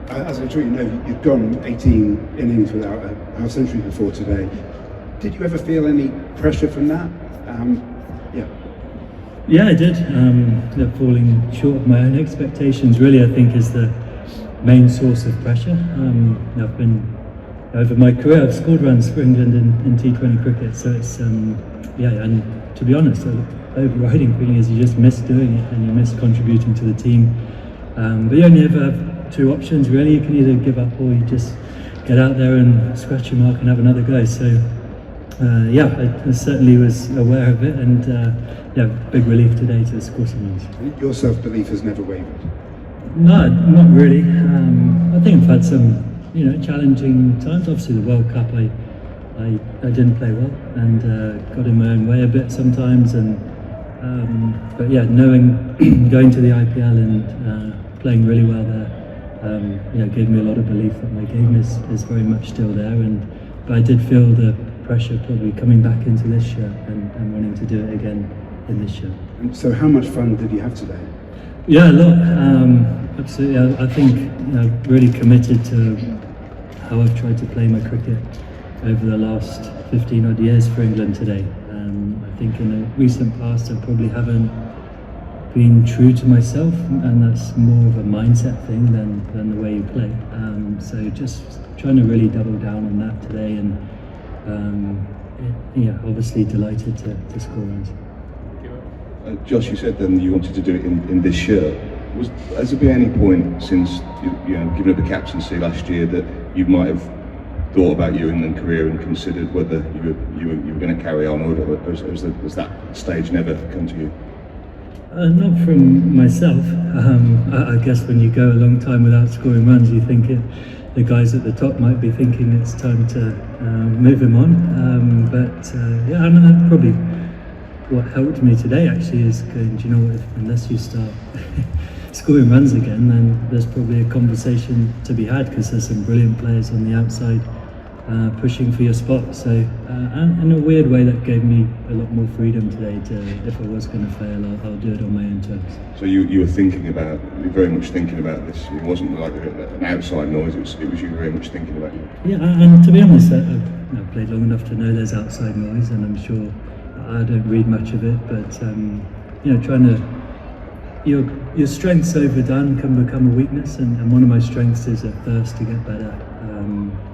As I'm sure you know, you've gone 18 innings without a half century before today. Did you ever feel any pressure from that? Yeah. Yeah, I did. Falling short of my own expectations really, I think, is the main source of pressure. I've been, over my career, I've scored runs for England in T20 cricket, so it's, and to be honest, the overriding feeling is you just miss doing it and you miss contributing to the team. But you only ever have two options really. You can either give up or you just get out there and scratch your mark and have another go. So I certainly was aware of it, and big relief today to score some runs. Your self-belief has never wavered? No, not really. I think I've had some, challenging times. Obviously, the World Cup, I didn't play well and got in my own way a bit sometimes. But knowing going to the IPL and playing really well there, gave me a lot of belief that my game is very much still there. But I did feel the pressure probably coming back into this year and wanting to do it again in this year. And so how much fun did you have today? Yeah, a lot. Absolutely. I think I've really committed to how I've tried to play my cricket over the last 15 odd years for England today. I think in the recent past I probably haven't been true to myself, and that's more of a mindset thing than the way you play. So just trying to really double down on that today, and obviously delighted to score runs. Josh, you said then you wanted to do it in this shirt. Has there been any point since giving up the captaincy last year that you might have thought about your England career and considered whether you were going to carry on, or has that stage never come to you? Not from myself. I guess when you go a long time without scoring runs, you think the guys at the top might be thinking it's time to move him on. And probably what helped me today actually is going, do you know what, unless you start scoring runs again, then there's probably a conversation to be had, because there's some brilliant players on the outside pushing for your spot. So in a weird way that gave me a lot more freedom today to, if I was going to fail, I'll do it on my own terms. So you were very much thinking about this. It wasn't like an outside noise, it was you very much thinking about it. Yeah, and to be honest, I've played long enough to know there's outside noise, and I'm sure I don't read much of it, but trying to, your strengths overdone can become a weakness, and one of my strengths is a thirst to get better,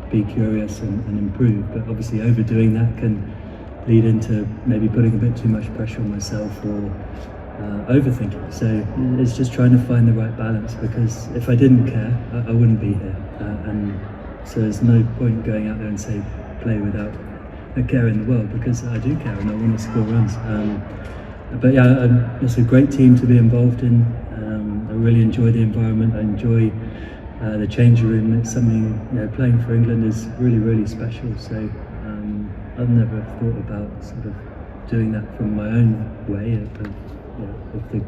be curious and improve, but obviously overdoing that can lead into maybe putting a bit too much pressure on myself or overthinking. So it's just trying to find the right balance, because if I didn't care, I wouldn't be here, and so there's no point going out there and say play without a care in the world, because I do care and I want to score runs. It's a great team to be involved in. I really enjoy the environment. I enjoy the changing room. It's something, playing for England is really, really special. So I've never thought about sort of doing that from my own way. If the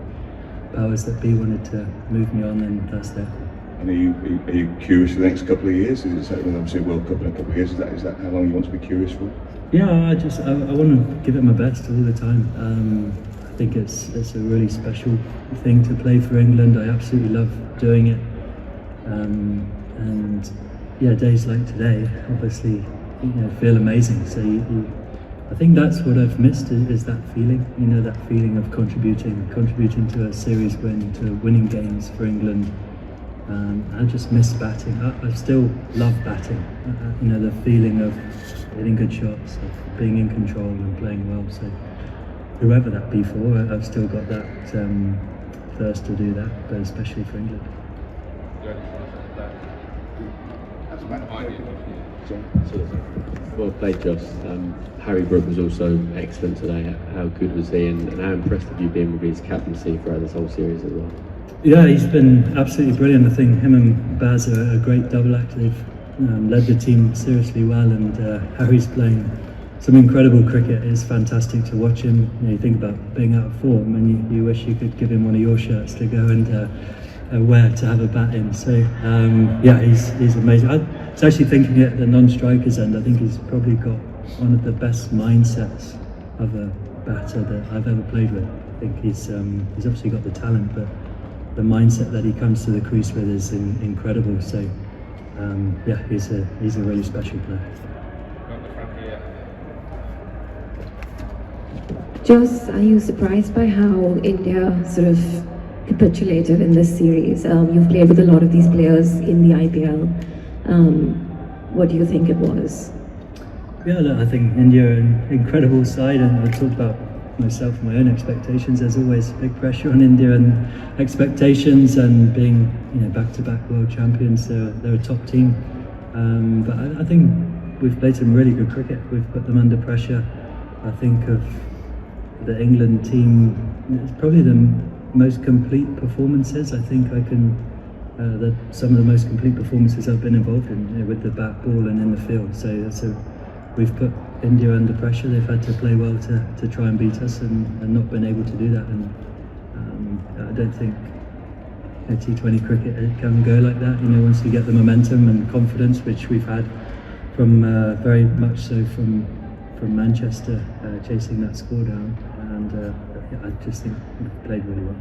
powers that be wanted to move me on, then that's there. And are you curious for the next couple of years? Is that obviously a World Cup in a couple of years? Is that how long you want to be curious for? Yeah, I want to give it my best all the time. I think it's a really special thing to play for England. I absolutely love doing it. Days like today obviously feel amazing. So I think that's what I've missed is that feeling. That feeling of contributing to a series win, to winning games for England. I just miss batting. I still love batting. The feeling of hitting good shots, of being in control and playing well. So whoever that be for, I've still got that thirst to do that, but especially for England. Well played, Jos. Harry Brook was also excellent today. How good was he, and how impressed have you been with his captaincy throughout this whole series as well? Yeah, he's been absolutely brilliant. I think him and Baz are a great double act. They've led the team seriously well, and Harry's playing some incredible cricket. It's fantastic to watch him. You think about being out of form, and you wish you could give him one of your shirts to go and wear to have a bat in. So he's amazing. I was actually thinking at the non-strikers end, I think he's probably got one of the best mindsets of a batter that I've ever played with. I think he's obviously got the talent, but the mindset that he comes to the crease with is incredible. So yeah, he's a really special player. Jos, are you surprised by how India sort of capitulated in this series? You've played with a lot of these players in the IPL. What do you think it was? Yeah, look, I think India are an incredible side, and I talk about myself, my own expectations. There's always big pressure on India and expectations, and being back-to-back world champions, they're a top team. But I think we've played some really good cricket. We've put them under pressure. I think of the England team, it's probably the most complete performances. I think some of the most complete performances I've been involved in, with the bat, ball and in the field. So we've put India under pressure. They've had to play well to try and beat us, and not been able to do that. And I don't think T20 cricket can go like that. Once you get the momentum and confidence, which we've had from very much so from Manchester, chasing that score down, and I just think we've played really well.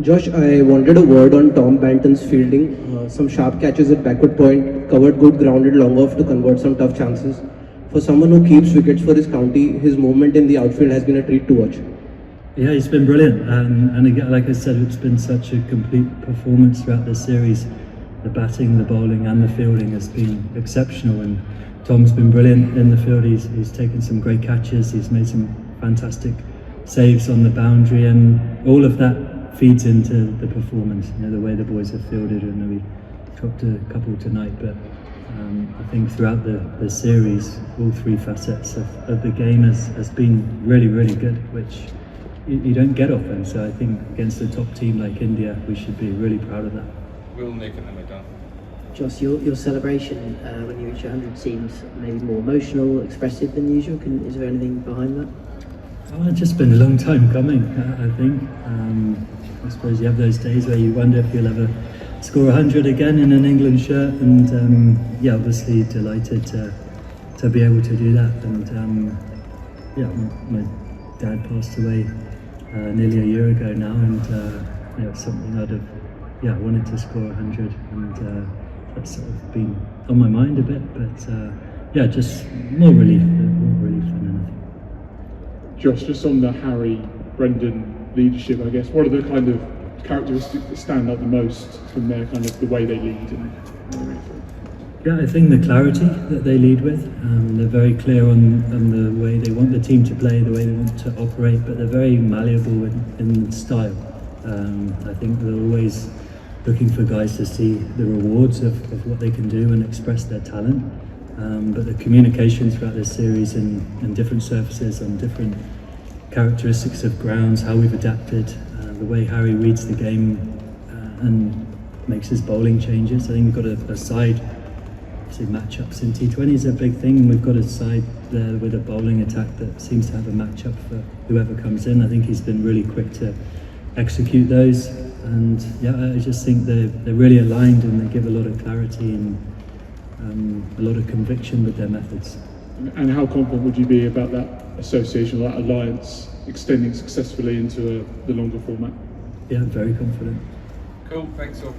Josh, I wanted a word on Tom Banton's fielding. Some sharp catches at backward point, covered good, grounded long off to convert some tough chances. For someone who keeps wickets for his county, his movement in the outfield has been a treat to watch. Yeah, he's been brilliant, and again, like I said, it's been such a complete performance throughout this series. The batting, the bowling and the fielding has been exceptional, and Tom's been brilliant in the field. He's taken some great catches, he's made some fantastic saves on the boundary, and all of that feeds into the performance. The way the boys have fielded, and we dropped a couple tonight, but I think throughout the series, all three facets of the game has been really, really good, which you don't get often. So I think against a top team like India, we should be really proud of that. Will Nick and then we're done. Jos, your celebration when you reach 100 seemed maybe more emotional, expressive than usual. Is there anything behind that? Oh, it's just been a long time coming, I think. I suppose you have those days where you wonder if you'll ever score 100 again in an England shirt, and yeah, obviously delighted to be able to do that. And yeah, my dad passed away nearly a year ago now, and it's something I'd have wanted to score 100, and that's sort of been on my mind a bit, but yeah, just more relief than anything. Josh, just on the Harry, Brendan leadership, I guess, what are the kind of characteristics that stand out the most from their kind of the way they lead? Yeah, I think the clarity that they lead with, they're very clear on the way they want the team to play, the way they want to operate, but they're very malleable in style. I think they're always looking for guys to see the rewards of what they can do and express their talent. But the communication throughout this series and different surfaces on different characteristics of grounds, how we've adapted, the way Harry reads the game and makes his bowling changes. I think we've got a side, obviously matchups in T20 is a big thing, and we've got a side there with a bowling attack that seems to have a matchup for whoever comes in. I think he's been really quick to execute those, and yeah, I just think they're really aligned, and they give a lot of clarity and a lot of conviction with their methods. And how confident would you be about that association, that alliance extending successfully into the longer format? Yeah, I'm very confident. Cool, thanks all.